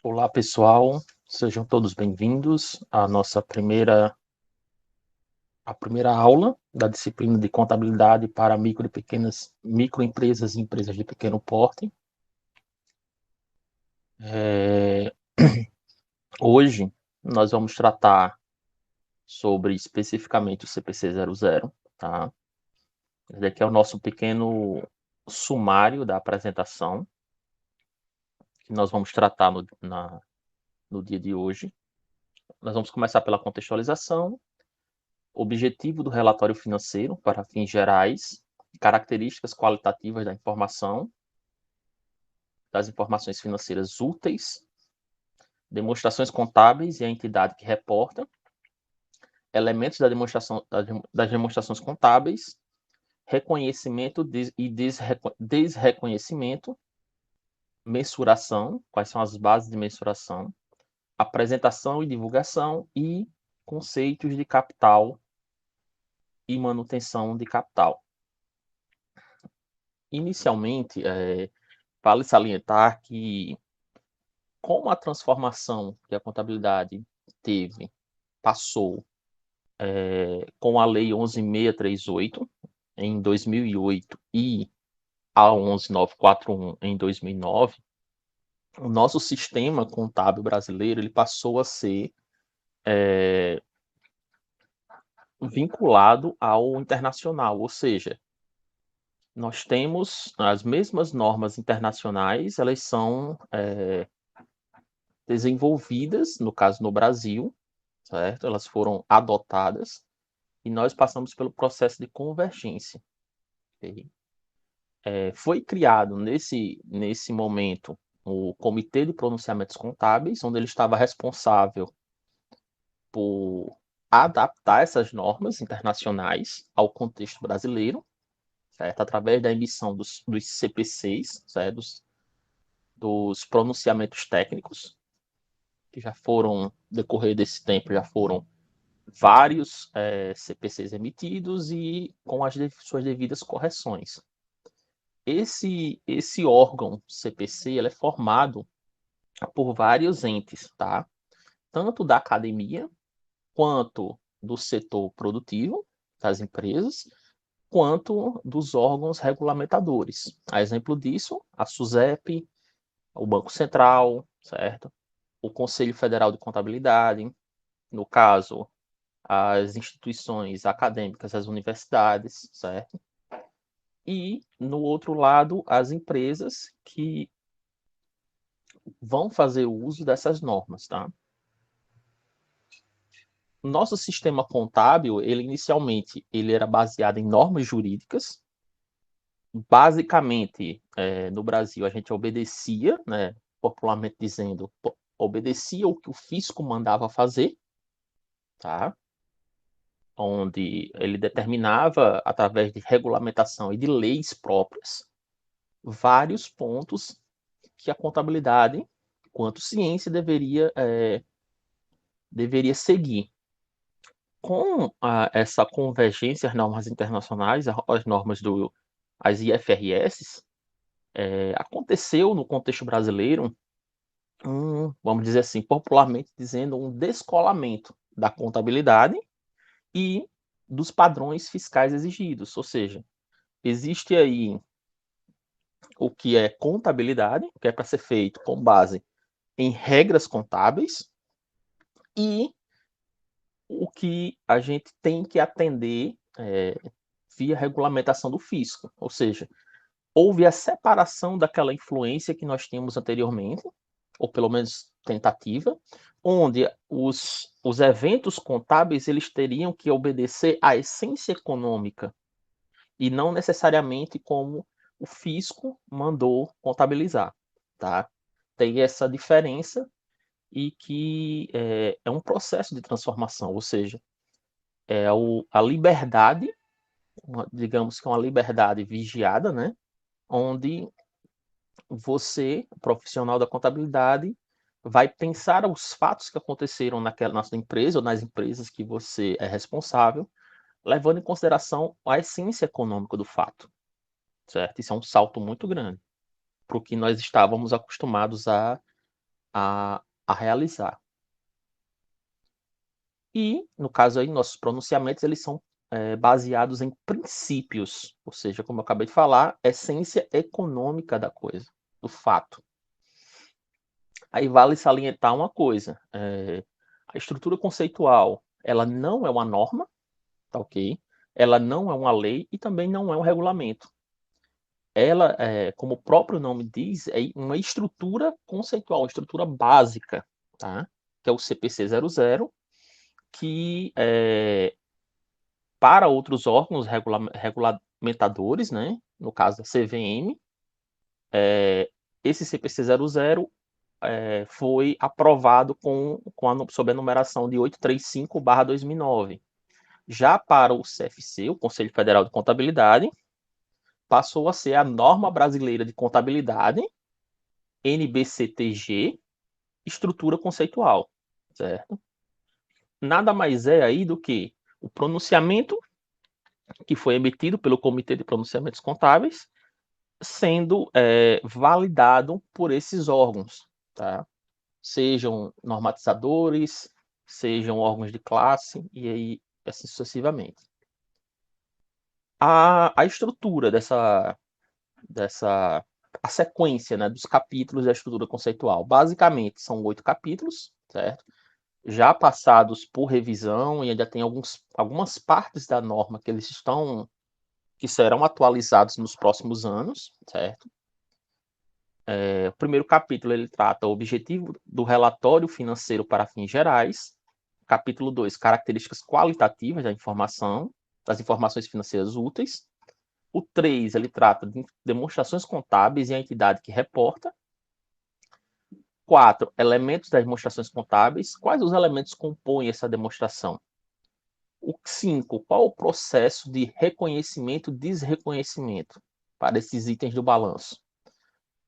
Olá, pessoal, sejam todos bem-vindos à nossa primeira aula da disciplina de contabilidade para microempresas e empresas de pequeno porte. Hoje nós vamos tratar sobre especificamente o CPC 00, tá? Esse aqui é o nosso pequeno sumário da apresentação que nós vamos tratar no dia de hoje. Nós vamos começar pela contextualização, objetivo do relatório financeiro para fins gerais, características qualitativas das informações financeiras úteis, demonstrações contábeis e a entidade que reporta, elementos das demonstrações contábeis, reconhecimento e desreconhecimento, mensuração, quais são as bases de mensuração, apresentação e divulgação e conceitos de capital e manutenção de capital. Inicialmente, vale salientar que, como a transformação que a contabilidade passou com a Lei 11.638 em 2008 e a 11.941 em 2009, o nosso sistema contábil brasileiro ele passou a ser vinculado ao internacional, ou seja, nós temos as mesmas normas internacionais, elas são desenvolvidas, no caso no Brasil, certo? Elas foram adotadas e nós passamos pelo processo de convergência. Okay? Foi criado nesse momento o Comitê de Pronunciamentos Contábeis, onde ele estava responsável por adaptar essas normas internacionais ao contexto brasileiro, certo? Através da emissão dos CPCs, certo? Dos pronunciamentos técnicos, que já foram, decorrer desse tempo, já foram vários CPCs emitidos e com as suas devidas correções. Esse órgão CPC ele é formado por vários entes, tá? Tanto da academia, quanto do setor produtivo das empresas, quanto dos órgãos regulamentadores. A exemplo disso, a SUSEP, o Banco Central, certo? O Conselho Federal de Contabilidade, no caso, as instituições acadêmicas, as universidades, certo? E, no outro lado, as empresas que vão fazer uso dessas normas, tá? O nosso sistema contábil, ele inicialmente, ele era baseado em normas jurídicas. Basicamente, no Brasil, a gente obedecia, né, popularmente dizendo, obedecia o que o fisco mandava fazer, tá? Onde ele determinava, através de regulamentação e de leis próprias, vários pontos que a contabilidade, quanto ciência, deveria seguir. Com essa convergência às normas internacionais, as normas as IFRS, aconteceu no contexto brasileiro, vamos dizer assim, popularmente dizendo, um descolamento da contabilidade e dos padrões fiscais exigidos. Ou seja, existe aí o que é contabilidade, que é para ser feito com base em regras contábeis, e o que a gente tem que atender via regulamentação do fisco. Ou seja, houve a separação daquela influência que nós tínhamos anteriormente, ou pelo menos tentativa, onde os eventos contábeis eles teriam que obedecer à essência econômica e não necessariamente como o fisco mandou contabilizar, tá? Tem essa diferença e que é um processo de transformação, ou seja, a liberdade, digamos que uma liberdade vigiada, né? Onde você, profissional da contabilidade, vai pensar os fatos que aconteceram na sua empresa ou nas empresas que você é responsável, levando em consideração a essência econômica do fato, certo? Isso é um salto muito grande para o que nós estávamos acostumados a a realizar. E, no caso aí, nossos pronunciamentos, eles são baseados em princípios, ou seja, como eu acabei de falar, essência econômica da coisa, do fato. Aí vale salientar uma coisa, a estrutura conceitual, ela não é uma norma, tá ok? Ela não é uma lei e também não é um regulamento. Ela, como o próprio nome diz, é uma estrutura conceitual, uma estrutura básica, tá? Que é o CPC 00, que para outros órgãos regulamentadores, né? No caso da CVM, esse CPC 00 foi aprovado sob a numeração de 835/2009. Já para o CFC, o Conselho Federal de Contabilidade, passou a ser a Norma Brasileira de Contabilidade, NBCTG, estrutura conceitual, certo? Nada mais é aí do que o pronunciamento que foi emitido pelo Comitê de Pronunciamentos Contábeis, sendo validado por esses órgãos, tá? Sejam normatizadores, sejam órgãos de classe, e aí assim sucessivamente. A estrutura a sequência, né, dos capítulos da estrutura conceitual. Basicamente, são 8 capítulos, certo? Já passados por revisão e ainda tem algumas partes da norma que serão atualizados nos próximos anos, certo? O primeiro capítulo ele trata o objetivo do relatório financeiro para fins gerais. Capítulo 2, características qualitativas das informações financeiras úteis. O 3, ele trata de demonstrações contábeis e a entidade que reporta. 4, elementos das demonstrações contábeis. Quais os elementos compõem essa demonstração? O 5, qual o processo de reconhecimento e desreconhecimento para esses itens do balanço?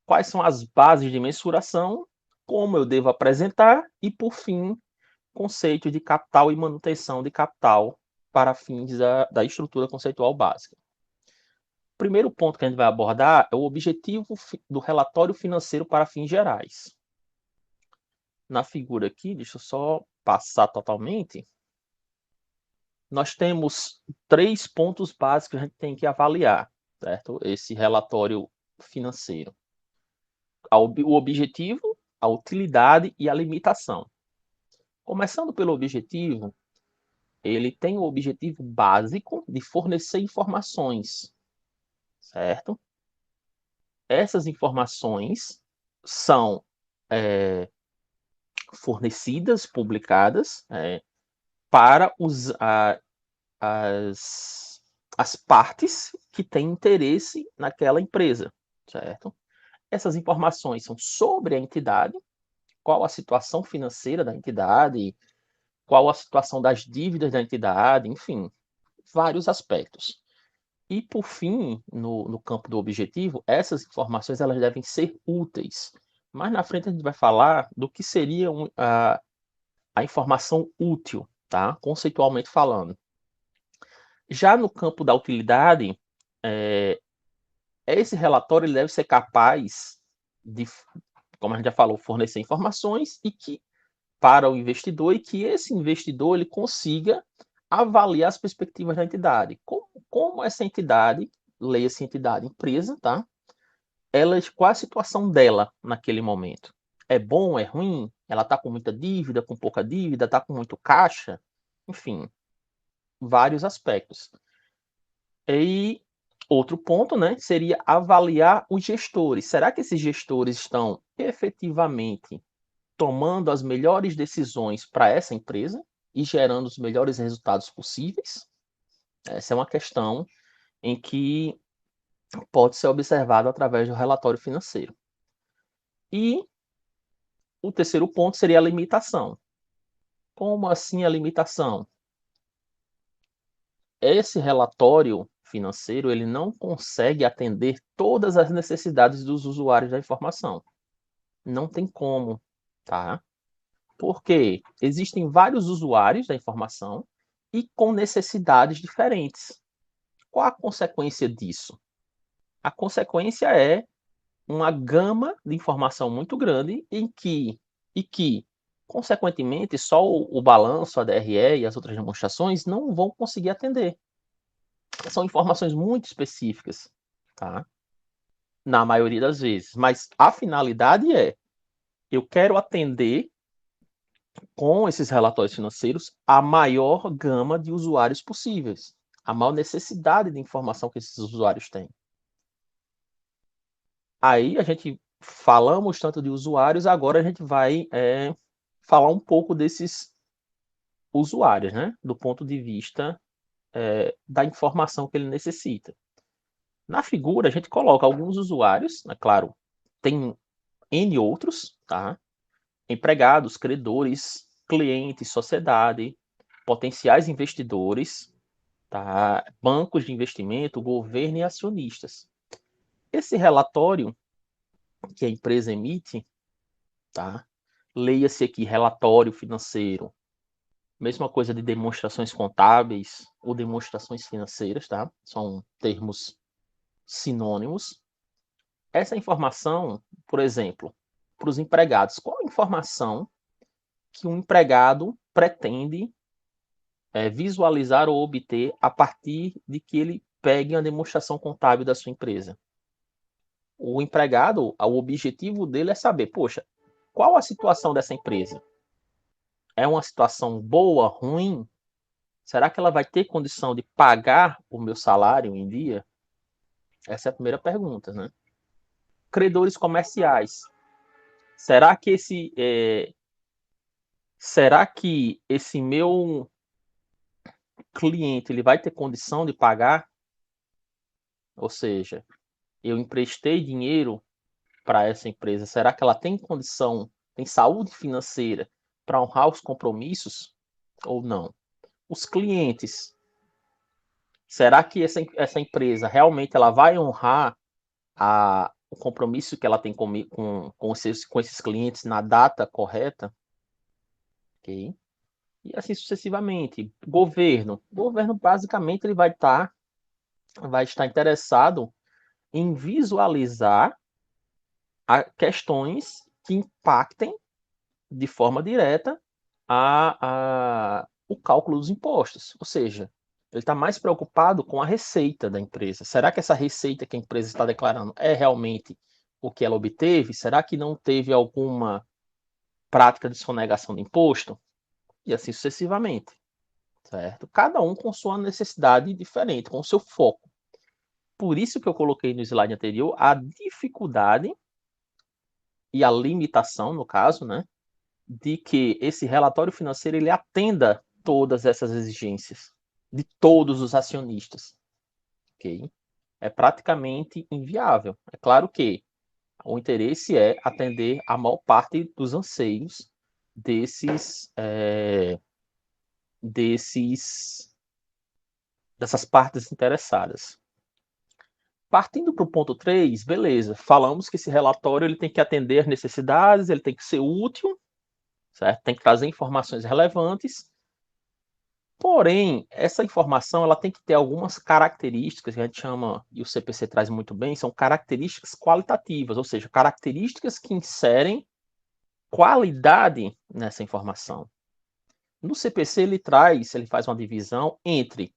Quais são as bases de mensuração? Como eu devo apresentar? E, por fim, conceito de capital e manutenção de capital para fins da estrutura conceitual básica. O primeiro ponto que a gente vai abordar é o objetivo do relatório financeiro para fins gerais. Na figura aqui, deixa eu só passar totalmente. Nós temos 3 pontos básicos que a gente tem que avaliar, certo? Esse relatório financeiro. O objetivo, a utilidade e a limitação. Começando pelo objetivo, ele tem o objetivo básico de fornecer informações, certo? Essas informações são fornecidas, publicadas, para as partes que têm interesse naquela empresa, certo? Essas informações são sobre a entidade, qual a situação financeira da entidade, qual a situação das dívidas da entidade, enfim, vários aspectos. E, por fim, no campo do objetivo, essas informações elas devem ser úteis. Mais na frente a gente vai falar do que seria a informação útil, tá? Conceitualmente falando. Já no campo da utilidade, esse relatório ele deve ser capaz de, como a gente já falou, fornecer informações para o investidor e que esse investidor ele consiga avaliar as perspectivas da entidade. Como essa entidade, leia-se entidade, empresa, tá? Qual a situação dela naquele momento? É bom, é ruim? Ela está com muita dívida, com pouca dívida, está com muito caixa? Enfim, vários aspectos. E outro ponto, né, seria avaliar os gestores. Será que esses gestores estão efetivamente tomando as melhores decisões para essa empresa e gerando os melhores resultados possíveis? Essa é uma questão em que pode ser observado através do relatório financeiro. E o terceiro ponto seria a limitação. Como assim a limitação? Esse relatório financeiro ele não consegue atender todas as necessidades dos usuários da informação. Não tem como, tá? Porque existem vários usuários da informação e com necessidades diferentes. Qual a consequência disso? A consequência é uma gama de informação muito grande em que e que, consequentemente, só o balanço, a DRE e as outras demonstrações não vão conseguir atender. São informações muito específicas, tá? Na maioria das vezes. Mas a finalidade é, eu quero atender com esses relatórios financeiros a maior gama de usuários possíveis, a maior necessidade de informação que esses usuários têm. Aí a gente falamos tanto de usuários, agora a gente vai falar um pouco desses usuários, né? Do ponto de vista da informação que ele necessita. Na figura, a gente coloca alguns usuários, é claro, tem N outros, tá? Empregados, credores, clientes, sociedade, potenciais investidores, tá? Bancos de investimento, governo e acionistas. Esse relatório que a empresa emite, tá? Leia-se aqui relatório financeiro, mesma coisa de demonstrações contábeis ou demonstrações financeiras, tá? São termos sinônimos. Essa informação, por exemplo, para os empregados, qual a informação que um empregado pretende visualizar ou obter a partir de que ele pegue a demonstração contábil da sua empresa? O empregado, o objetivo dele é saber, poxa, qual a situação dessa empresa? É uma situação boa, ruim? Será que ela vai ter condição de pagar o meu salário em dia? Essa é a primeira pergunta, né? Credores comerciais. Será que esse meu cliente ele vai ter condição de pagar? Ou seja, eu emprestei dinheiro para essa empresa. Será que ela tem condição, tem saúde financeira para honrar os compromissos ou não? Os clientes. Será que essa empresa realmente ela vai honrar o compromisso que ela tem com esses clientes na data correta? Ok? E assim sucessivamente. Governo basicamente ele vai estar interessado em visualizar questões que impactem de forma direta o cálculo dos impostos. Ou seja, ele está mais preocupado com a receita da empresa. Será que essa receita que a empresa está declarando é realmente o que ela obteve? Será que não teve alguma prática de sonegação de imposto? E assim sucessivamente. Certo? Cada um com sua necessidade diferente, com o seu foco. Por isso que eu coloquei no slide anterior a dificuldade e a limitação, no caso, né, de que esse relatório financeiro ele atenda todas essas exigências de todos os acionistas. Ok? É praticamente inviável. É claro que o interesse é atender a maior parte dos anseios dessas partes interessadas. Partindo para o ponto 3, beleza, falamos que esse relatório ele tem que atender as necessidades, ele tem que ser útil, certo? Tem que trazer informações relevantes, porém, essa informação ela tem que ter algumas características que a gente chama, e o CPC traz muito bem, são características qualitativas, ou seja, características que inserem qualidade nessa informação. No CPC ele faz uma divisão entre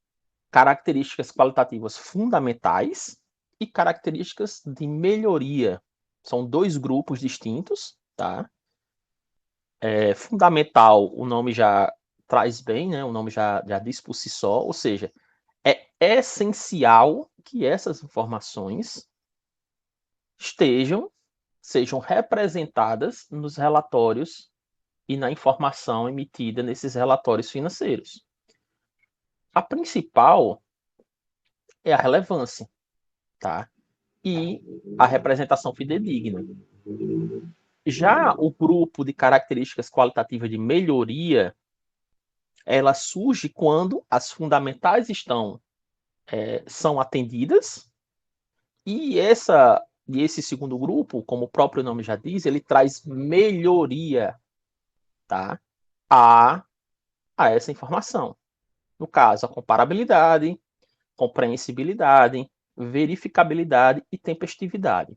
características qualitativas fundamentais e características de melhoria. São dois grupos distintos, tá? Fundamental, o nome já traz bem, né? O nome já diz por si só, ou seja, é essencial que essas informações sejam representadas nos relatórios e na informação emitida nesses relatórios financeiros. A principal é a relevância, tá? E a representação fidedigna. Já o grupo de características qualitativas de melhoria, ela surge quando as fundamentais são atendidas e esse segundo grupo, como o próprio nome já diz, ele traz melhoria, tá? a, a essa informação. No caso, a comparabilidade, compreensibilidade, verificabilidade e tempestividade.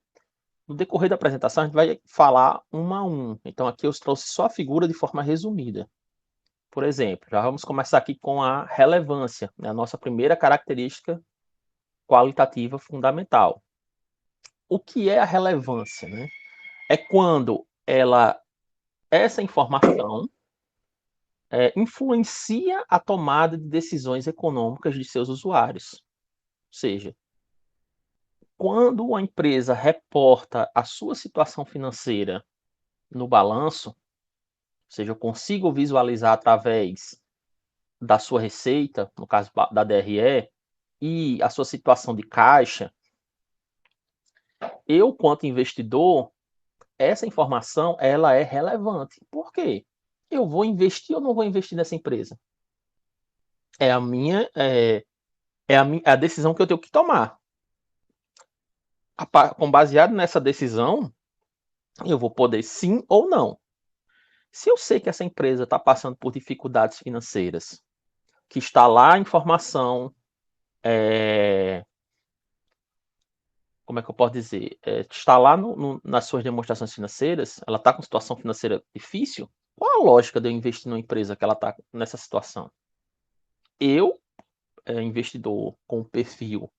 No decorrer da apresentação, a gente vai falar um a um. Então, aqui eu trouxe só a figura de forma resumida. Por exemplo, já vamos começar aqui com a relevância, né? A nossa primeira característica qualitativa fundamental. O que é a relevância, né? É quando essa informação influencia a tomada de decisões econômicas de seus usuários. Ou seja, quando a empresa reporta a sua situação financeira no balanço, ou seja, eu consigo visualizar através da sua receita, no caso da DRE, e a sua situação de caixa, eu, quanto investidor, essa informação ela é relevante. Por quê? Eu vou investir ou não vou investir nessa empresa? É a minha, a decisão que eu tenho que tomar. Com baseado nessa decisão, eu vou poder sim ou não. Se eu sei que essa empresa está passando por dificuldades financeiras, que está lá a informação, como é que eu posso dizer? Está lá nas suas demonstrações financeiras, ela está com situação financeira difícil, qual a lógica de eu investir numa empresa que ela está nessa situação? Eu, investidor com perfil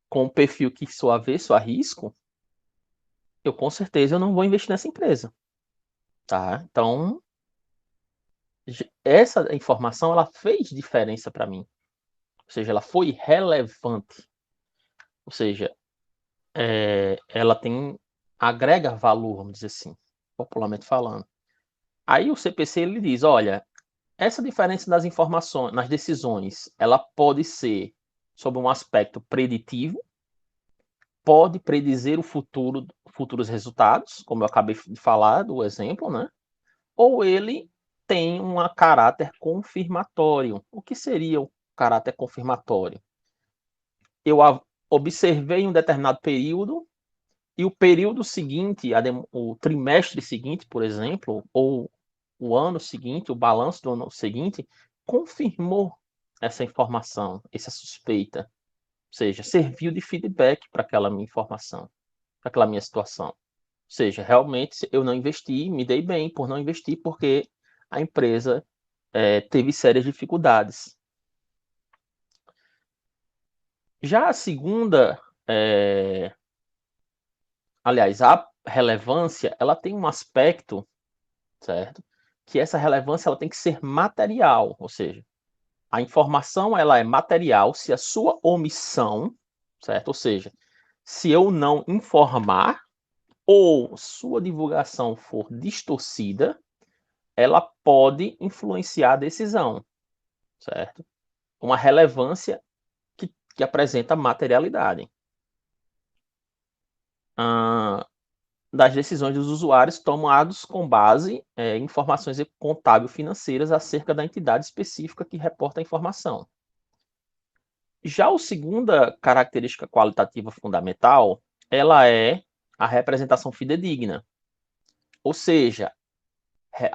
com perfil que sou avesso a risco, eu com certeza eu não vou investir nessa empresa, tá? Então, essa informação ela fez diferença para mim, ou seja, ela foi relevante, ou seja, ela agrega valor, vamos dizer assim, popularmente falando. Aí o CPC ele diz, olha, essa diferença das informações, nas decisões, ela pode ser sobre um aspecto preditivo, pode predizer o futuros resultados, como eu acabei de falar do exemplo, né? Ou ele tem um caráter confirmatório. O que seria o caráter confirmatório? Eu observei um determinado período e o período seguinte, o trimestre seguinte, por exemplo, ou o ano seguinte, o balanço do ano seguinte, confirmou essa informação, essa suspeita. Ou seja, serviu de feedback para aquela minha informação, para aquela minha situação. Ou seja, realmente eu não investi, me dei bem por não investir, porque a empresa teve sérias dificuldades. Já a segunda, aliás, a relevância, ela tem um aspecto, certo? Que essa relevância ela tem que ser material, ou seja, a informação ela é material se a sua omissão, certo? Ou seja, se eu não informar ou sua divulgação for distorcida, ela pode influenciar a decisão, certo? Uma relevância que apresenta materialidade. Das decisões dos usuários tomados com base em informações contábil-financeiras acerca da entidade específica que reporta a informação. Já a segunda característica qualitativa fundamental, ela é a representação fidedigna, ou seja,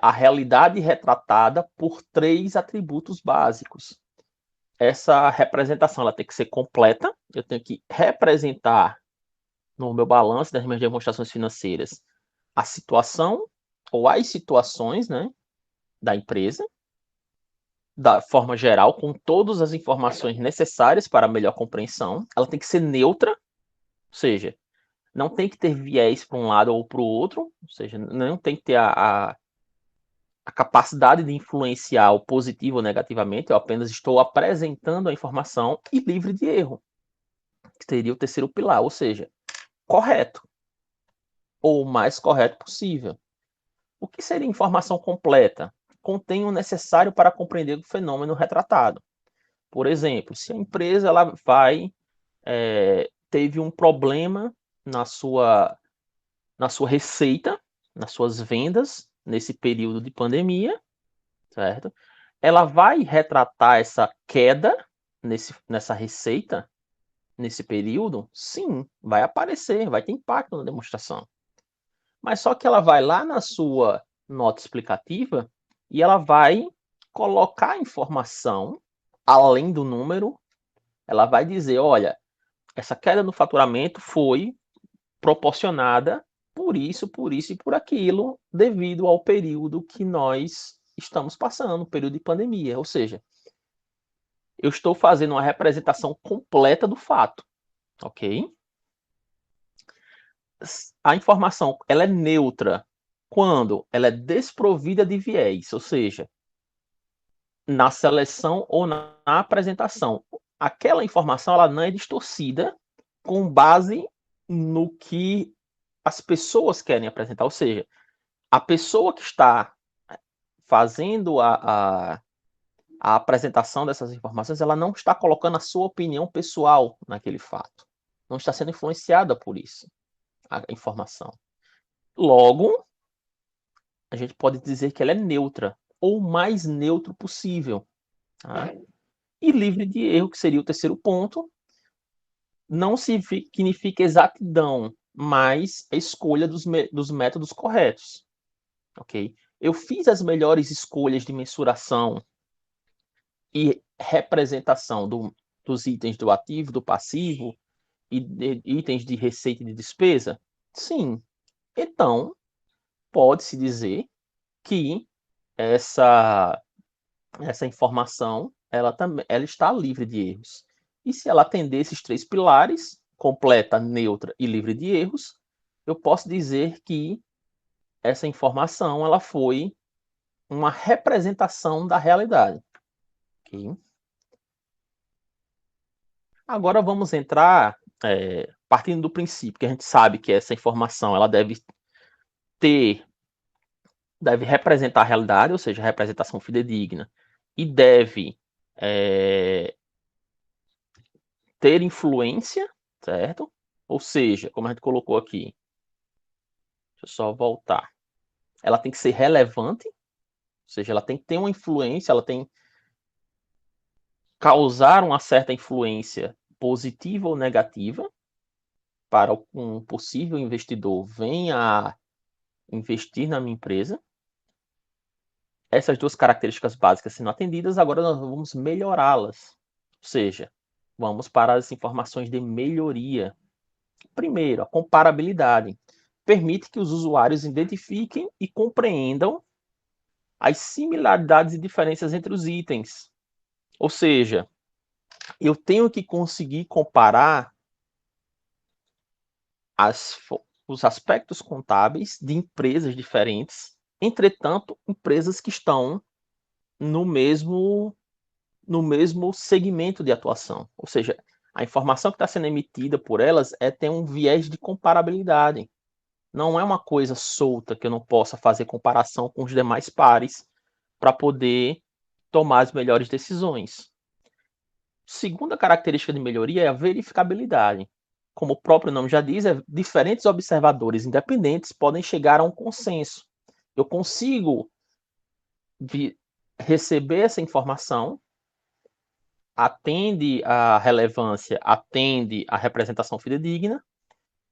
a realidade retratada por 3 atributos básicos. Essa representação ela tem que ser completa, eu tenho que representar no meu balanço das minhas demonstrações financeiras a situação ou as situações, né, da empresa, da forma geral, com todas as informações necessárias para a melhor compreensão. Ela tem que ser neutra, ou seja, não tem que ter viés para um lado ou para o outro, ou seja, não tem que ter a capacidade de influenciar o positivo ou negativamente, eu apenas estou apresentando a informação e livre de erro, que seria o terceiro pilar, ou seja, correto, ou o mais correto possível. O que seria informação completa? Contém o necessário para compreender o fenômeno retratado. Por exemplo, se a empresa ela teve um problema na sua receita, nas suas vendas, nesse período de pandemia, certo? Ela vai retratar essa queda nessa receita, nesse período? Sim, vai aparecer, vai ter impacto na demonstração. Mas só que ela vai lá na sua nota explicativa e ela vai colocar a informação além do número, ela vai dizer: olha, essa queda no faturamento foi proporcionada por isso e por aquilo, devido ao período que nós estamos passando, período de pandemia. Ou seja, eu estou fazendo uma representação completa do fato, ok? A informação ela é neutra quando ela é desprovida de viés, ou seja, na seleção ou na apresentação. Aquela informação ela não é distorcida com base no que as pessoas querem apresentar, ou seja, a pessoa que está fazendo a apresentação dessas informações, ela não está colocando a sua opinião pessoal naquele fato, não está sendo influenciada por isso, a informação. Logo, a gente pode dizer que ela é neutra, ou o mais neutro possível. Tá? E livre de erro, que seria o terceiro ponto, não significa exatidão, mas a escolha dos métodos corretos. Ok? Eu fiz as melhores escolhas de mensuração e representação dos itens do ativo, do passivo e de itens de receita e de despesa? Sim. Então, pode-se dizer que essa informação ela está livre de erros. E se ela atender esses três pilares, completa, neutra e livre de erros, eu posso dizer que essa informação ela foi uma representação da realidade. Okay? Agora vamos entrar, partindo do princípio que a gente sabe que essa informação ela deve representar a realidade, ou seja, a representação fidedigna, e deve ter influência, certo? Ou seja, como a gente colocou aqui, deixa eu só voltar. Ela tem que ser relevante, ou seja, ela tem que ter uma influência, ela tem que causar uma certa influência positiva ou negativa para um possível investidor venha a investir na minha empresa. Essas duas características básicas sendo atendidas, agora nós vamos melhorá-las. Ou seja, vamos para as informações de melhoria. Primeiro, a comparabilidade. Permite que os usuários identifiquem e compreendam as similaridades e diferenças entre os itens. Ou seja, eu tenho que conseguir comparar os aspectos contábeis de empresas diferentes, entretanto, empresas que estão no mesmo segmento de atuação. Ou seja, a informação que está sendo emitida por elas tem um viés de comparabilidade. Não é uma coisa solta que eu não possa fazer comparação com os demais pares para poder tomar as melhores decisões. Segunda característica de melhoria é a verificabilidade. Como o próprio nome já diz, diferentes observadores independentes podem chegar a um consenso. Eu consigo receber essa informação, atende à relevância, atende à representação fidedigna,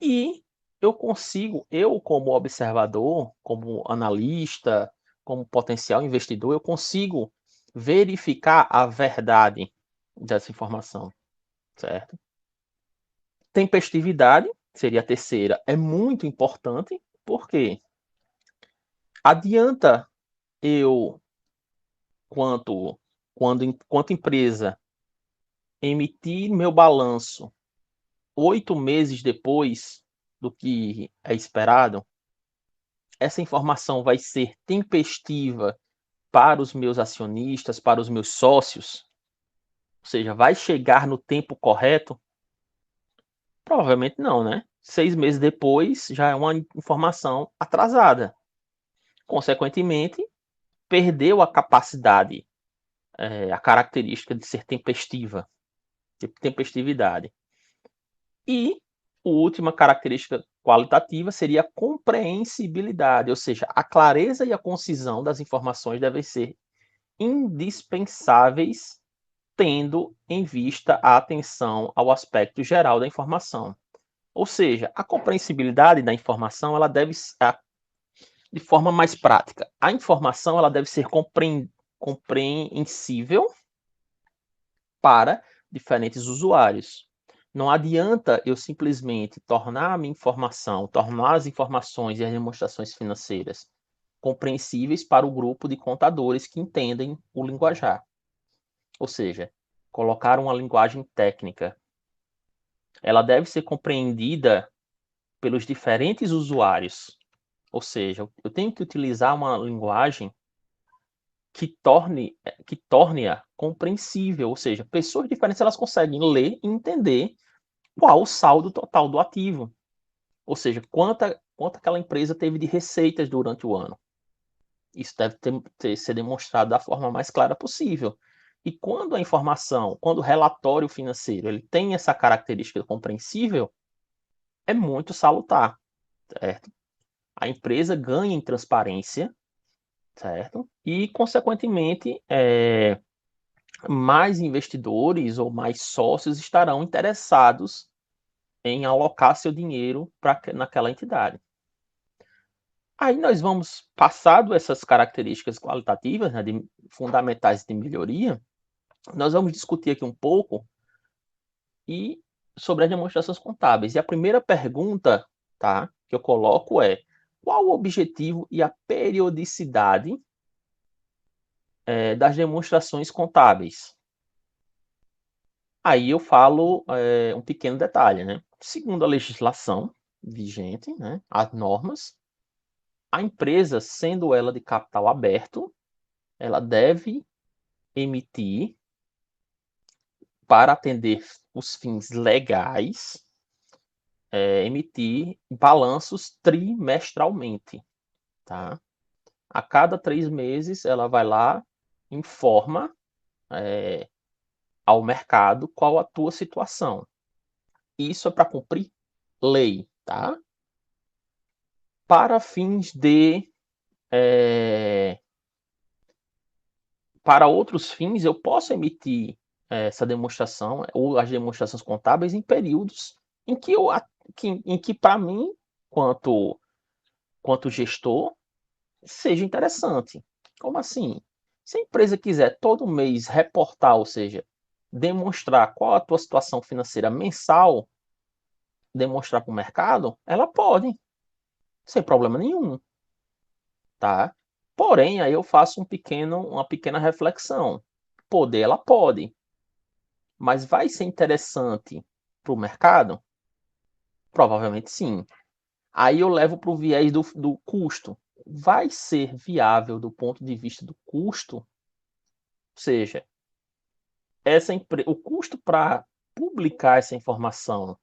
e eu consigo, eu como observador, como analista, como potencial investidor, eu consigo verificar a verdade dessa informação, certo? Tempestividade, seria a terceira, é muito importante, porque adianta eu, quanto empresa, emitir meu balanço 8 meses depois do que é esperado, essa informação vai ser tempestiva para os meus acionistas, para os meus sócios? Ou seja, vai chegar no tempo correto? Provavelmente não, né? 6 meses depois já é uma informação atrasada. Consequentemente, perdeu a capacidade, a característica de ser tempestiva, de tempestividade. E a última característica qualitativa seria a compreensibilidade, ou seja, a clareza e a concisão das informações devem ser indispensáveis, tendo em vista a atenção ao aspecto geral da informação. Ou seja, a compreensibilidade da informação ela deve ser, de forma mais prática, a informação ela deve ser compreensível para diferentes usuários. Não adianta eu simplesmente tornar as informações e as demonstrações financeiras compreensíveis para o grupo de contadores que entendem o linguajar. Ou seja, colocar uma linguagem técnica. Ela deve ser compreendida pelos diferentes usuários. Ou seja, eu tenho que utilizar uma linguagem que torne-a compreensível, ou seja, pessoas diferentes elas conseguem ler e entender qual o saldo total do ativo, ou seja, quanto aquela empresa teve de receitas durante o ano. Isso deve ser demonstrado da forma mais clara possível. E quando a informação, quando o relatório financeiro ele tem essa característica compreensível, é muito salutar, certo? A empresa ganha em transparência, certo? E, consequentemente, mais investidores ou mais sócios estarão interessados em alocar seu dinheiro naquela entidade. Aí nós vamos, passado essas características qualitativas, né, fundamentais de melhoria, nós vamos discutir aqui um pouco sobre as demonstrações contábeis. E a primeira pergunta, tá, que eu coloco é: qual o objetivo e a periodicidade das demonstrações contábeis? Aí eu falo um pequeno detalhe, né? Segundo a legislação vigente, né, as normas, a empresa, sendo ela de capital aberto, ela deve emitir, para atender os fins legais, emitir balanços trimestralmente, tá? A cada 3 meses, ela vai lá, informa ao mercado qual a tua situação. Isso é para cumprir lei, tá? Para fins de para outros fins, eu posso emitir essa demonstração ou as demonstrações contábeis em períodos em que para mim, quanto gestor, seja interessante. Como assim? Se a empresa quiser todo mês reportar, ou seja, demonstrar qual a tua situação financeira mensal, demonstrar para o mercado, ela pode, sem problema nenhum, tá? Porém, aí eu faço uma pequena reflexão. Poder, ela pode, mas vai ser interessante para o mercado? Provavelmente sim. Aí eu levo para o viés do custo. Vai ser viável do ponto de vista do custo? Ou seja, o custo para publicar essa informação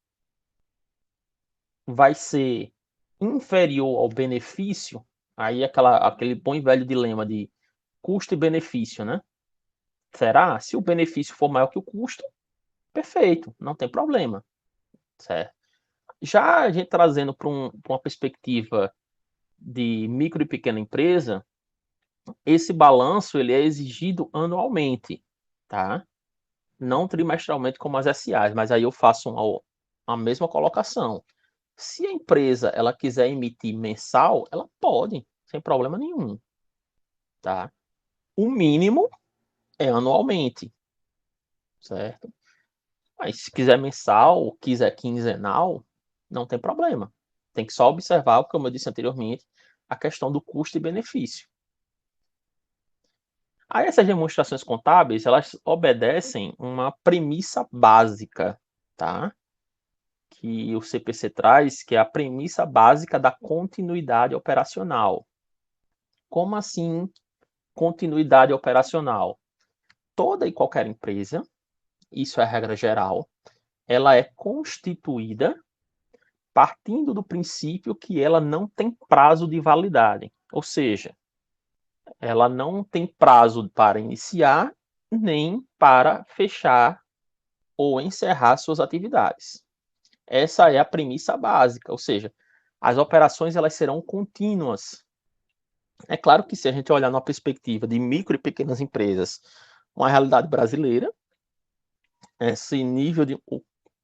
vai ser inferior ao benefício? Aí aquele bom e velho dilema de custo e benefício, né? Será? Se o benefício for maior que o custo, perfeito, não tem problema, certo? Já a gente trazendo para uma perspectiva de micro e pequena empresa, esse balanço ele é exigido anualmente, tá? Não trimestralmente como as SAs, mas aí eu faço a mesma colocação. Se a empresa ela quiser emitir mensal, ela pode, sem problema nenhum, tá? O mínimo é anualmente, certo? Mas se quiser mensal, quiser quinzenal, não tem problema. Tem que só observar, como eu disse anteriormente, a questão do custo e benefício. Aí essas demonstrações contábeis, elas obedecem uma premissa básica, tá? Que o CPC traz, que é a premissa básica da continuidade operacional. Como assim continuidade operacional? Toda e qualquer empresa, isso é a regra geral, ela é constituída partindo do princípio que ela não tem prazo de validade. Ou seja, ela não tem prazo para iniciar nem para fechar ou encerrar suas atividades. Essa é a premissa básica, ou seja, as operações elas serão contínuas. É claro que se a gente olhar numa perspectiva de micro e pequenas empresas, uma realidade brasileira,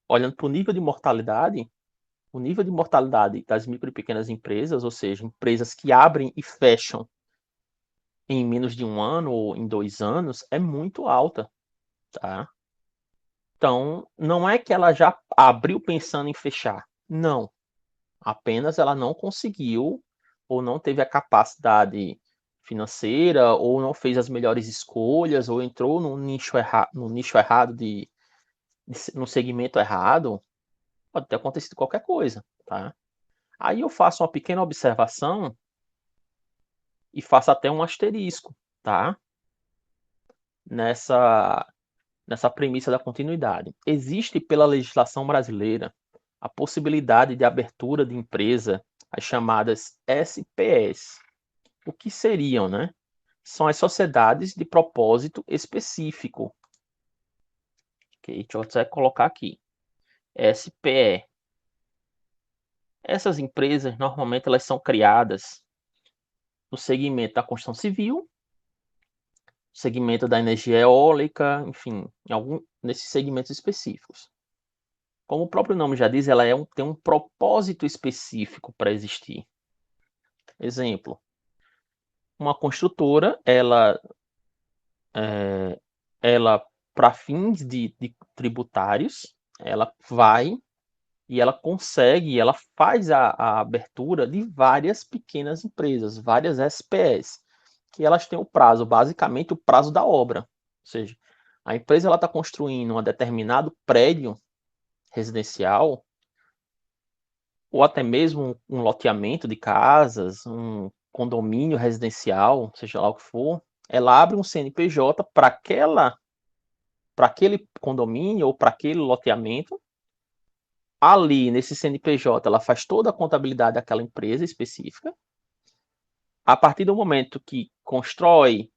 olhando para o nível de mortalidade, o nível de mortalidade das micro e pequenas empresas, ou seja, empresas que abrem e fecham em menos de 1 ano ou em 2 anos, é muito alta, tá? Então, não é que ela já abriu pensando em fechar. Não. Apenas ela não conseguiu ou não teve a capacidade financeira ou não fez as melhores escolhas ou entrou no nicho errado no segmento errado. Pode ter acontecido qualquer coisa, tá? Aí eu faço uma pequena observação e faço até um asterisco, tá? Nessa nessa premissa da continuidade. Existe pela legislação brasileira a possibilidade de abertura de empresa, as chamadas SPS. O que seriam, né? São as sociedades de propósito específico. Okay? Deixa eu até colocar aqui. SPE. Essas empresas, normalmente, elas são criadas no segmento da construção civil, segmento da energia eólica, enfim, nesses segmentos específicos. Como o próprio nome já diz, ela tem um propósito específico para existir. Exemplo, uma construtora, ela para fins de tributários, ela vai e ela consegue, ela faz a abertura de várias pequenas empresas, várias SPS, que elas têm o prazo, basicamente o prazo da obra. Ou seja, a empresa está construindo um determinado prédio residencial, ou até mesmo um loteamento de casas, um condomínio residencial, seja lá o que for, ela abre um CNPJ para aquele condomínio ou para aquele loteamento. Ali, nesse CNPJ, ela faz toda a contabilidade daquela empresa específica. A partir do momento que constrói,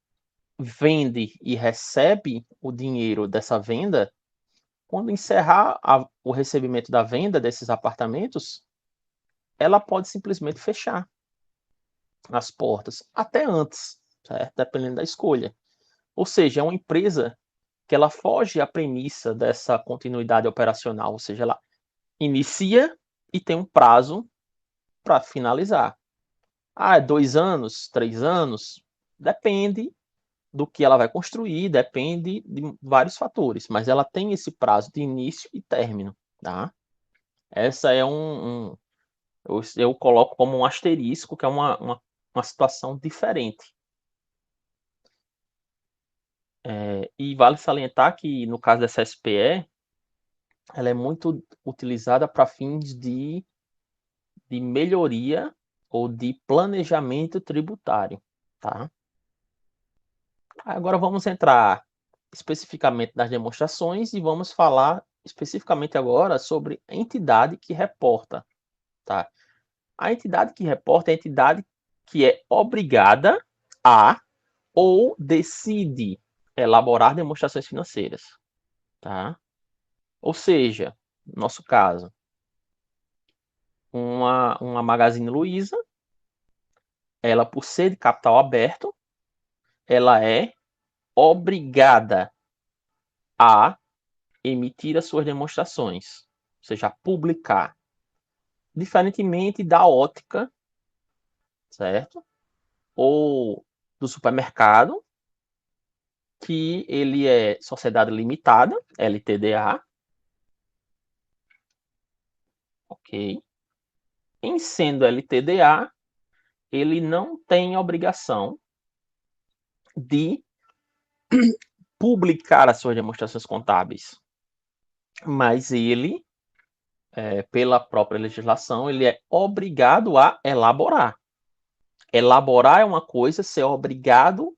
vende e recebe o dinheiro dessa venda, quando encerrar o recebimento da venda desses apartamentos, ela pode simplesmente fechar as portas, até antes, certo? Dependendo da escolha. Ou seja, é uma empresa que ela foge à premissa dessa continuidade operacional, ou seja, ela inicia e tem um prazo para finalizar. Ah, é 2 anos, 3 anos? Depende do que ela vai construir, depende de vários fatores, mas ela tem esse prazo de início e término, tá? Essa é eu coloco como um asterisco, que é uma situação diferente. E vale salientar que, no caso dessa SPE, ela é muito utilizada para fins de melhoria ou de planejamento tributário, tá? Agora vamos entrar especificamente nas demonstrações e vamos falar especificamente agora sobre a entidade que reporta, tá? A entidade que reporta é a entidade que é obrigada a ou decide elaborar demonstrações financeiras, tá? Ou seja, no nosso caso, uma Magazine Luiza, ela por ser de capital aberto, ela é obrigada a emitir as suas demonstrações, ou seja, publicar. Diferentemente da ótica, certo? Ou do supermercado, que ele é sociedade limitada, LTDA, ok? Em sendo LTDA, ele não tem obrigação de publicar as suas demonstrações contábeis, mas ele, pela própria legislação, ele é obrigado a elaborar. Elaborar é uma coisa, ser obrigado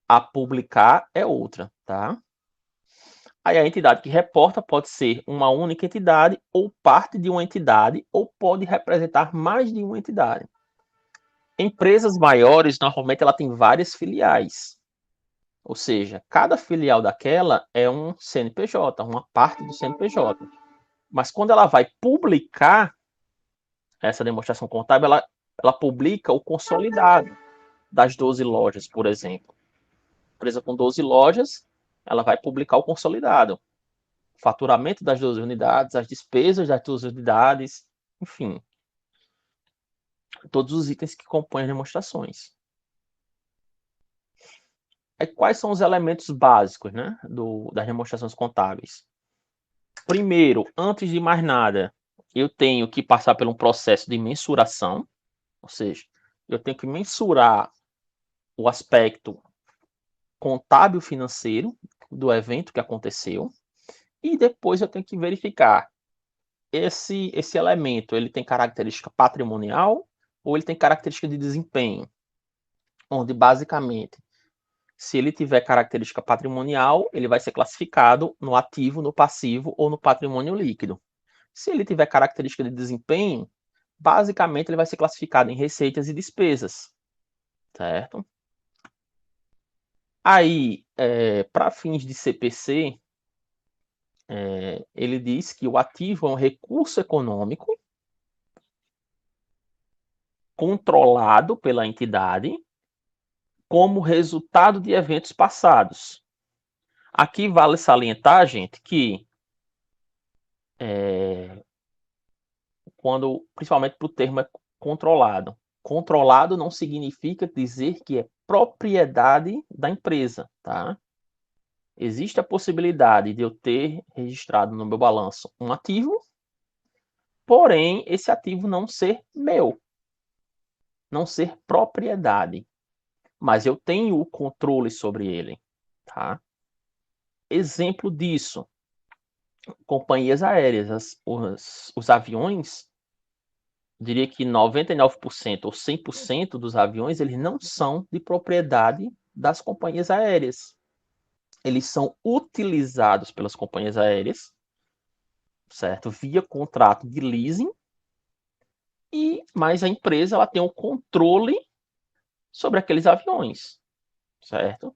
a publicar é outra, tá? Aí a entidade que reporta pode ser uma única entidade ou parte de uma entidade ou pode representar mais de uma entidade. Empresas maiores, normalmente ela tem várias filiais. Ou seja, cada filial daquela é um CNPJ, uma parte do CNPJ. Mas quando ela vai publicar essa demonstração contábil, ela publica o consolidado das 12 lojas, por exemplo. Empresa com 12 lojas, ela vai publicar o consolidado. O faturamento das 12 unidades, as despesas das 12 unidades, enfim. Todos os itens que compõem as demonstrações. Quais são os elementos básicos, né, das demonstrações contábeis? Primeiro, antes de mais nada, eu tenho que passar por um processo de mensuração, ou seja, eu tenho que mensurar o aspecto contábil financeiro do evento que aconteceu, e depois eu tenho que verificar esse elemento, ele tem característica patrimonial ou ele tem característica de desempenho, onde basicamente, se ele tiver característica patrimonial, ele vai ser classificado no ativo, no passivo ou no patrimônio líquido. Se ele tiver característica de desempenho, basicamente ele vai ser classificado em receitas e despesas, certo? Aí, para fins de CPC, ele diz que o ativo é um recurso econômico controlado pela entidade como resultado de eventos passados. Aqui vale salientar, gente, que principalmente para o termo é controlado. Controlado não significa dizer que é propriedade da empresa, tá? Existe a possibilidade de eu ter registrado no meu balanço um ativo, porém esse ativo não ser meu, não ser propriedade, mas eu tenho o controle sobre ele, tá? Exemplo disso, companhias aéreas, os aviões, diria que 99% ou 100% dos aviões, eles não são de propriedade das companhias aéreas. Eles são utilizados pelas companhias aéreas, certo? Via contrato de leasing, mas a empresa ela tem um controle sobre aqueles aviões, certo?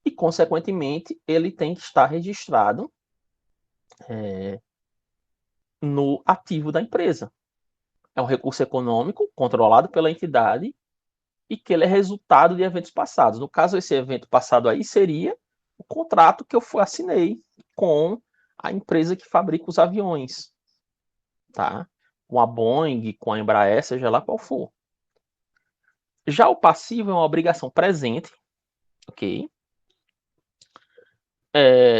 E, consequentemente, ele tem que estar registrado no ativo da empresa. É um recurso econômico controlado pela entidade e que ele é resultado de eventos passados. No caso, esse evento passado aí seria o contrato que eu assinei com a empresa que fabrica os aviões, tá? Com a Boeing, com a Embraer, seja lá qual for. Já o passivo é uma obrigação presente, ok?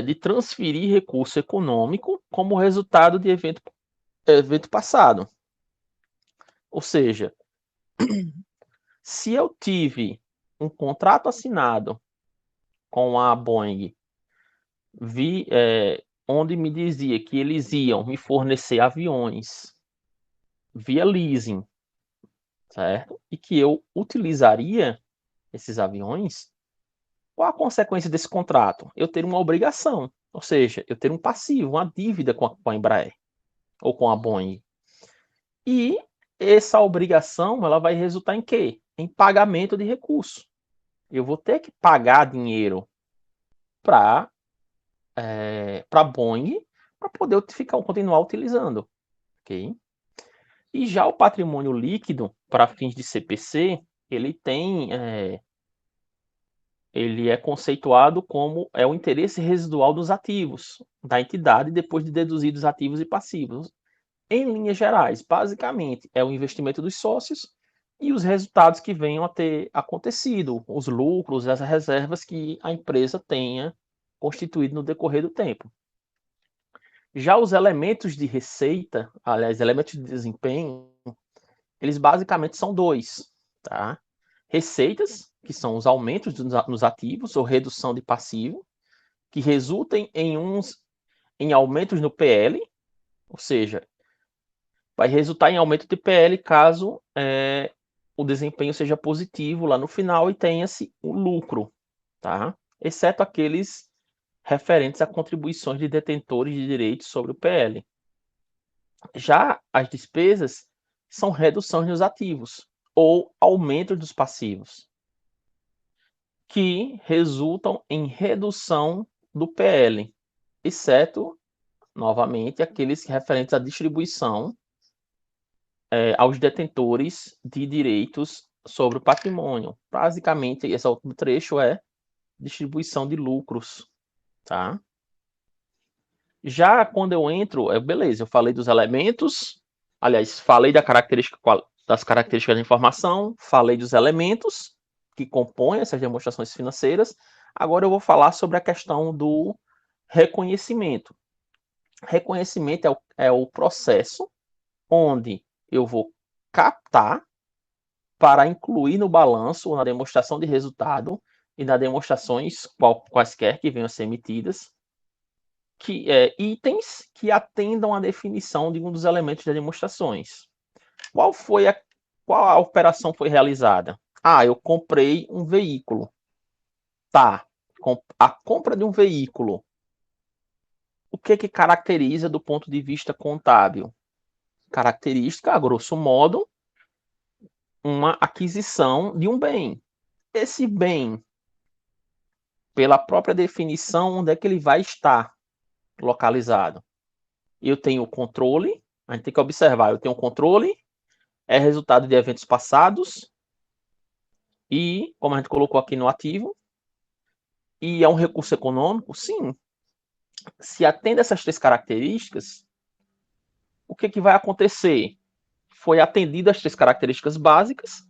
De transferir recurso econômico como resultado de evento passado. Ou seja, se eu tive um contrato assinado com a Boeing, onde me dizia que eles iam me fornecer aviões via leasing, certo? E que eu utilizaria esses aviões, qual a consequência desse contrato? Eu ter uma obrigação, ou seja, eu ter um passivo, uma dívida com a Embraer ou com a Boeing. E essa obrigação, ela vai resultar em quê? Em pagamento de recurso. Eu vou ter que pagar dinheiro para a Boeing para poder continuar utilizando, ok? E já o patrimônio líquido, para fins de CPC, ele é conceituado como o interesse residual dos ativos da entidade depois de deduzidos ativos e passivos. Em linhas gerais, basicamente, é o investimento dos sócios e os resultados que venham a ter acontecido, os lucros, as reservas que a empresa tenha constituído no decorrer do tempo. Já os elementos de receita, aliás, elementos de desempenho, eles basicamente são dois, tá? Receitas, que são os aumentos nos ativos ou redução de passivo, que resultem em aumentos no PL, ou seja, vai resultar em aumento de PL caso o desempenho seja positivo lá no final e tenha-se o lucro, tá? Exceto aqueles referentes a contribuições de detentores de direitos sobre o PL. Já as despesas são reduções nos ativos ou aumento dos passivos, que resultam em redução do PL, exceto, novamente, aqueles referentes à distribuição aos detentores de direitos sobre o patrimônio. Basicamente, esse último trecho é distribuição de lucros, tá? Já quando eu entro, beleza, eu falei dos elementos, aliás, falei das características da informação, falei dos elementos que compõem essas demonstrações financeiras. Agora eu vou falar sobre a questão do reconhecimento. Reconhecimento é o processo onde eu vou captar para incluir no balanço ou na demonstração de resultado e nas demonstrações quaisquer que venham a ser emitidas, itens que atendam à definição de um dos elementos das demonstrações. Qual a operação foi realizada? Eu comprei um veículo. Tá. A compra de um veículo, o que caracteriza do ponto de vista contábil? Característica, a grosso modo, uma aquisição de um bem. Esse bem, pela própria definição, onde é que ele vai estar localizado? Eu tenho o controle, a gente tem que observar, eu tenho o controle, é resultado de eventos passados, e, como a gente colocou aqui no ativo, e é um recurso econômico? Sim. Se atende a essas três características, o que vai acontecer? Foi atendido as três características básicas,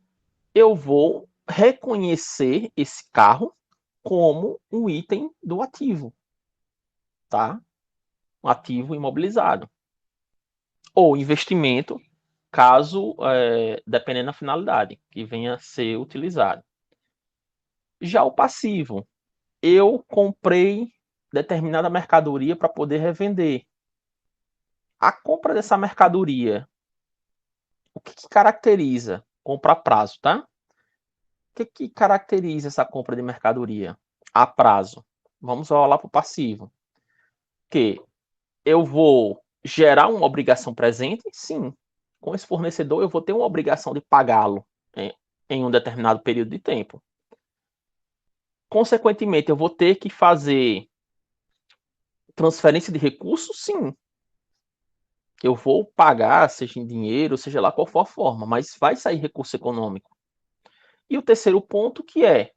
eu vou reconhecer esse carro como um item do ativo, tá? Um ativo imobilizado. Ou investimento, caso, dependendo da finalidade que venha a ser utilizado. Já o passivo, eu comprei determinada mercadoria para poder revender. A compra dessa mercadoria, o que caracteriza? Compra a prazo, tá? O que caracteriza essa compra de mercadoria a prazo? Vamos lá para o passivo. Que eu vou gerar uma obrigação presente? Sim. Com esse fornecedor, eu vou ter uma obrigação de pagá-lo em um determinado período de tempo. Consequentemente, eu vou ter que fazer transferência de recursos? Sim. Eu vou pagar, seja em dinheiro, seja lá qual for a forma, mas vai sair recurso econômico. E o terceiro ponto, que é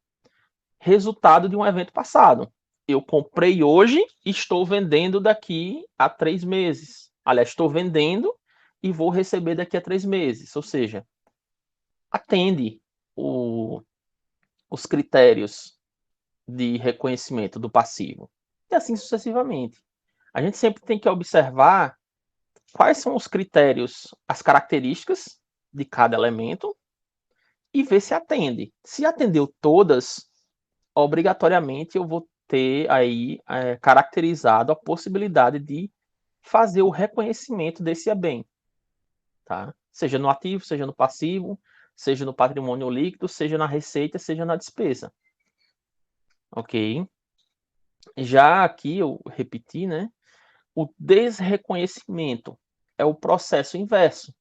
resultado de um evento passado. Eu comprei hoje e estou vendendo daqui a 3 meses. Aliás, estou vendendo e vou receber daqui a 3 meses. Ou seja, atende os critérios de reconhecimento do passivo. E assim sucessivamente. A gente sempre tem que observar quais são os critérios, as características de cada elemento e ver se atende. Se atendeu todas, obrigatoriamente eu vou ter aí caracterizado a possibilidade de fazer o reconhecimento desse bem, tá? Seja no ativo, seja no passivo, seja no patrimônio líquido, seja na receita, seja na despesa. Ok? Já aqui eu repeti, né? O desreconhecimento é o processo inverso.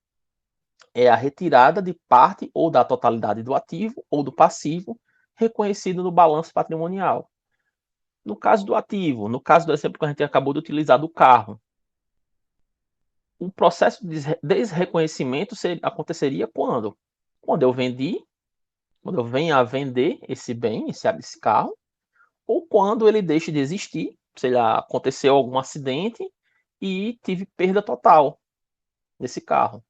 É a retirada de parte ou da totalidade do ativo ou do passivo reconhecido no balanço patrimonial. No caso do ativo, no caso do exemplo que a gente acabou de utilizar do carro, o processo de desreconhecimento aconteceria quando? Quando eu vendi, quando eu venho a vender esse bem, esse carro, ou quando ele deixa de existir, sei lá, aconteceu algum acidente e tive perda total desse carro.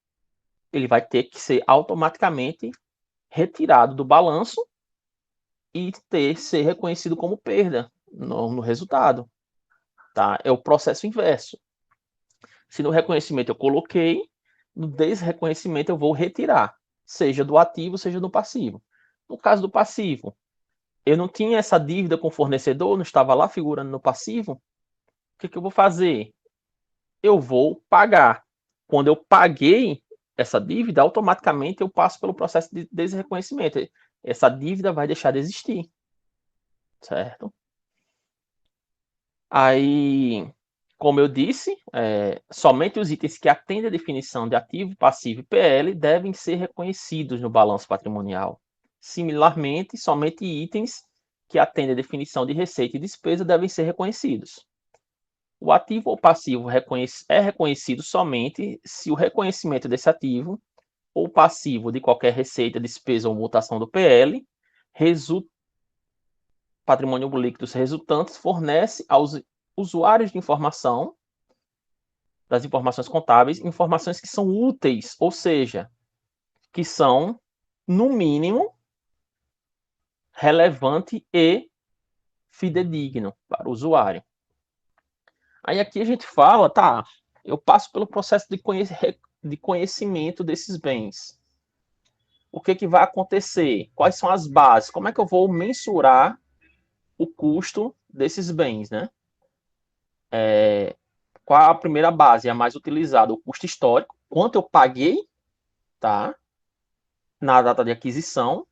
Ele vai ter que ser automaticamente retirado do balanço e ser reconhecido como perda no resultado. Tá? É o processo inverso. Se no reconhecimento eu coloquei, no desreconhecimento eu vou retirar, seja do ativo, seja do passivo. No caso do passivo, eu não tinha essa dívida com o fornecedor, não estava lá figurando no passivo, o que eu vou fazer? Eu vou pagar. Quando eu paguei essa dívida, automaticamente eu passo pelo processo de desreconhecimento. Essa dívida vai deixar de existir, certo? Aí, como eu disse, somente os itens que atendem a definição de ativo, passivo e PL devem ser reconhecidos no balanço patrimonial. Similarmente, somente itens que atendem a definição de receita e despesa devem ser reconhecidos. O ativo ou passivo é reconhecido somente se o reconhecimento desse ativo ou passivo de qualquer receita, despesa ou mutação do PL, patrimônio líquido resultantes, fornece aos usuários de informação, das informações contábeis, informações que são úteis, ou seja, que são, no mínimo, relevante e fidedigno para o usuário. Aí aqui a gente fala, tá, eu passo pelo processo de conhecimento desses bens. O que, que vai acontecer? Quais são as bases? Como é que eu vou mensurar o custo desses bens, né? Qual a primeira base? É a mais utilizada, o custo histórico. Quanto eu paguei, tá? Na data de aquisição.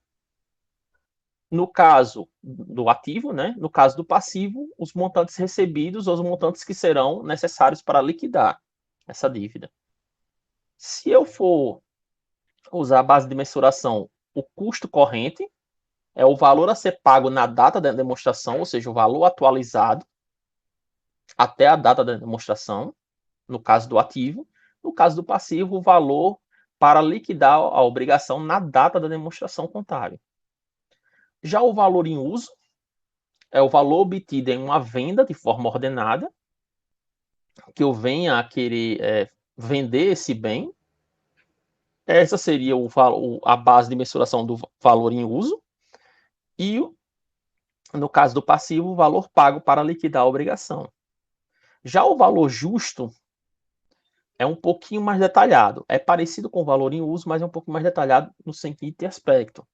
No caso do ativo, né? No caso do passivo, os montantes recebidos ou os montantes que serão necessários para liquidar essa dívida. Se eu for usar a base de mensuração, o custo corrente é o valor a ser pago na data da demonstração, ou seja, o valor atualizado até a data da demonstração, no caso do ativo. No caso do passivo, o valor para liquidar a obrigação na data da demonstração contábil. Já o valor em uso é o valor obtido em uma venda de forma ordenada, que eu venha a querer vender esse bem. Essa seria a base de mensuração do valor em uso. E, no caso do passivo, o valor pago para liquidar a obrigação. Já o valor justo é um pouquinho mais detalhado. É parecido com o valor em uso, mas é um pouco mais detalhado no sentido e aspecto.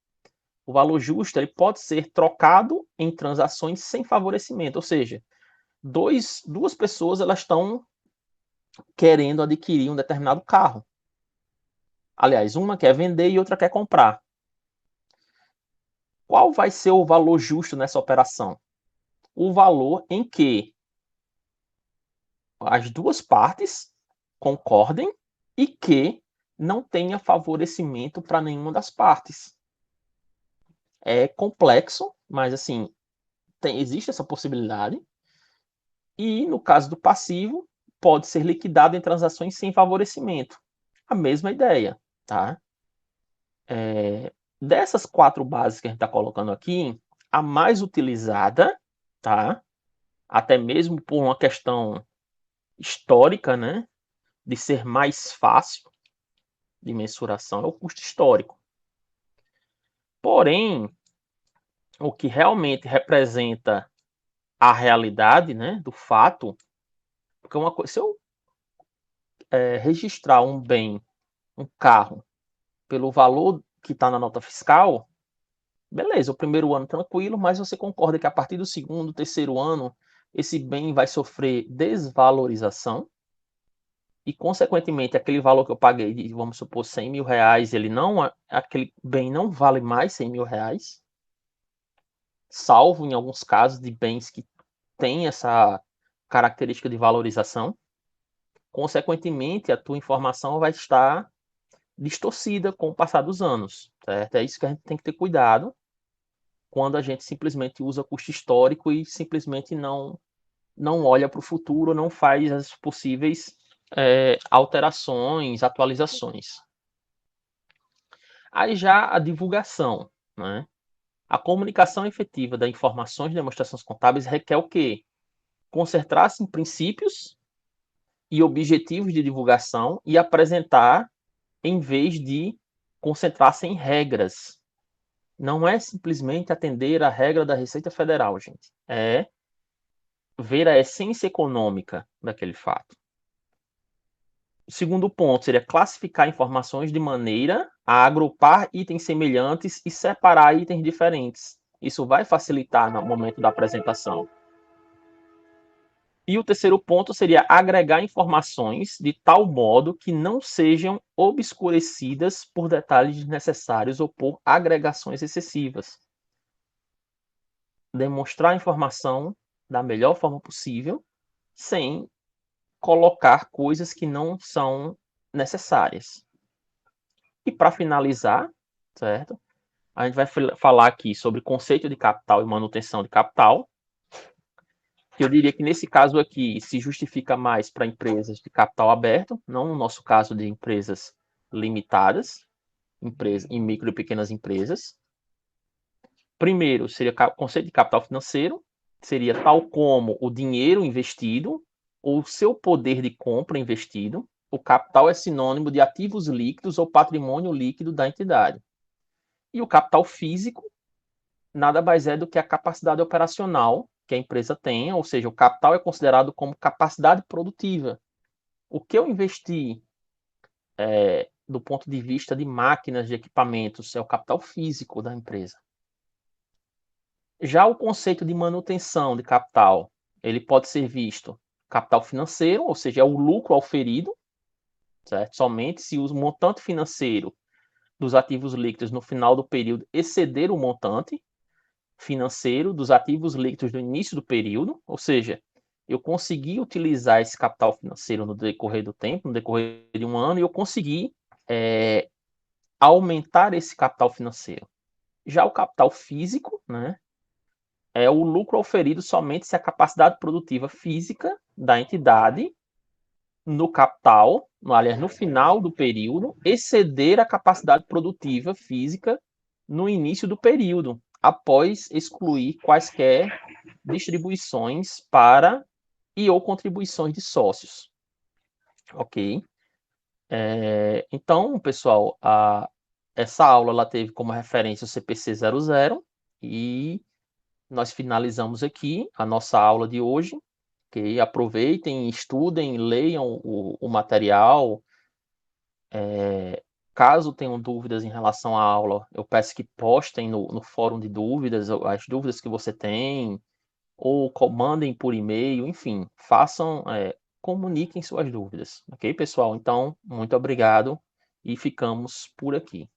O valor justo ele pode ser trocado em transações sem favorecimento, ou seja, duas pessoas elas estão querendo adquirir um determinado carro. Aliás, uma quer vender e outra quer comprar. Qual vai ser o valor justo nessa operação? O valor em que as duas partes concordem e que não tenha favorecimento para nenhuma das partes. É complexo, mas assim, existe essa possibilidade. E no caso do passivo, pode ser liquidado em transações sem favorecimento. A mesma ideia, tá? Dessas 4 bases que a gente está colocando aqui, a mais utilizada, tá? Até mesmo por uma questão histórica, né? De ser mais fácil de mensuração, é o custo histórico. Porém, o que realmente representa a realidade, né, do fato, porque uma coisa, se eu registrar um bem, um carro, pelo valor que está na nota fiscal, beleza, o primeiro ano tranquilo, mas você concorda que a partir do segundo, terceiro ano, esse bem vai sofrer desvalorização e, consequentemente, aquele valor que eu paguei de, vamos supor, 100 mil reais, aquele bem não vale mais 100 mil reais, salvo em alguns casos de bens que têm essa característica de valorização. Consequentemente, a tua informação vai estar distorcida com o passar dos anos, certo? É isso que a gente tem que ter cuidado quando a gente simplesmente usa custo histórico e simplesmente não olha para o futuro, não faz as possíveis alterações, atualizações. Aí já a divulgação, né? A comunicação efetiva das informações de demonstrações contábeis requer o quê? Concentrar-se em princípios e objetivos de divulgação e apresentar em vez de concentrar-se em regras. Não é simplesmente atender a regra da Receita Federal, gente. É ver a essência econômica daquele fato. O segundo ponto seria classificar informações de maneira a agrupar itens semelhantes e separar itens diferentes. Isso vai facilitar no momento da apresentação. E o terceiro ponto seria agregar informações de tal modo que não sejam obscurecidas por detalhes desnecessários ou por agregações excessivas. Demonstrar a informação da melhor forma possível, sem colocar coisas que não são necessárias. E para finalizar, certo? A gente vai falar aqui sobre conceito de capital e manutenção de capital. Eu diria que nesse caso aqui se justifica mais para empresas de capital aberto, não no nosso caso de empresas limitadas, em micro e pequenas empresas. Primeiro, seria o conceito de capital financeiro, seria tal como o dinheiro investido ou o seu poder de compra investido. O capital é sinônimo de ativos líquidos ou patrimônio líquido da entidade. E o capital físico nada mais é do que a capacidade operacional que a empresa tenha, ou seja, o capital é considerado como capacidade produtiva. O que eu investi do ponto de vista de máquinas, de equipamentos, é o capital físico da empresa. Já o conceito de manutenção de capital, ele pode ser visto capital financeiro, ou seja, é o lucro auferido, certo? Somente se o montante financeiro dos ativos líquidos no final do período exceder o montante financeiro dos ativos líquidos no início do período, ou seja, eu consegui utilizar esse capital financeiro no decorrer do tempo, no decorrer de um ano, e eu consegui aumentar esse capital financeiro. Já o capital físico, né, é o lucro auferido somente se a capacidade produtiva física da entidade no capital, aliás, no final do período, exceder a capacidade produtiva física no início do período, após excluir quaisquer distribuições para e ou contribuições de sócios. Ok? Então, pessoal, essa aula ela teve como referência o CPC 00 e nós finalizamos aqui a nossa aula de hoje. Okay? Aproveitem, estudem, leiam o material. Caso tenham dúvidas em relação à aula, eu peço que postem no fórum de dúvidas as dúvidas que você tem, ou mandem por e-mail, enfim, façam, comuniquem suas dúvidas, ok, pessoal? Então, muito obrigado e ficamos por aqui.